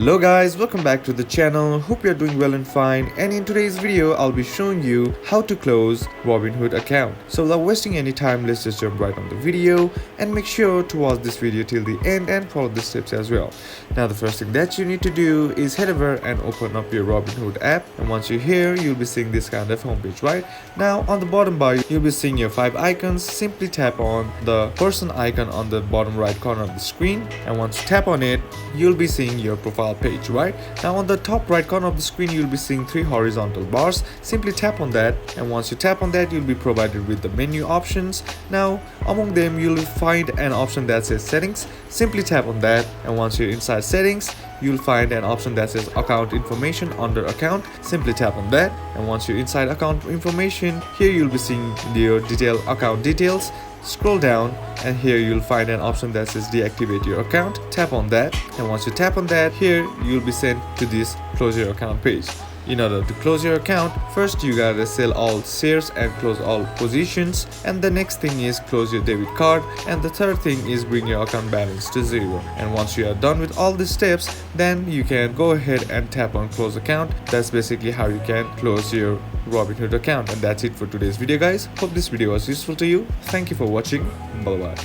Hello guys, welcome back to the channel. Hope you're doing well and fine, and in today's video I'll be showing you how to close Robinhood account. So without wasting any time, let's just jump right on the video and make sure to watch this video till the end and follow the steps as well. Now the first thing that you need to do is head over and open up your Robinhood app, and once you're here you'll be seeing this kind of homepage. Right now on the bottom bar you'll be seeing your 5 icons. Simply tap on the person icon on the bottom right corner of the screen, and once you tap on it you'll be seeing your profile page. Right now on the top right corner of the screen you'll be seeing 3 horizontal bars. Simply tap on that, and once you tap on that you'll be provided with the menu options. Now among them you'll find an option that says settings. Simply tap on that, and once you're inside settings you'll find an option that says account information under account. Simply tap on that, and once you're inside account information, here you'll be seeing your detailed account details. Scroll down, and here you'll find an option that says deactivate your account. Tap on that, and once you tap on that, here you'll be sent to this close your account page. In order to close your account, first you gotta sell all shares and close all positions, and the next thing is close your debit card, and the third thing is bring your account balance to 0. And once you are done with all these steps, then you can go ahead and tap on close account. That's basically how you can close your Robinhood account. And that's it for today's video guys. Hope this video was useful to you. Thank you for watching. Bye bye.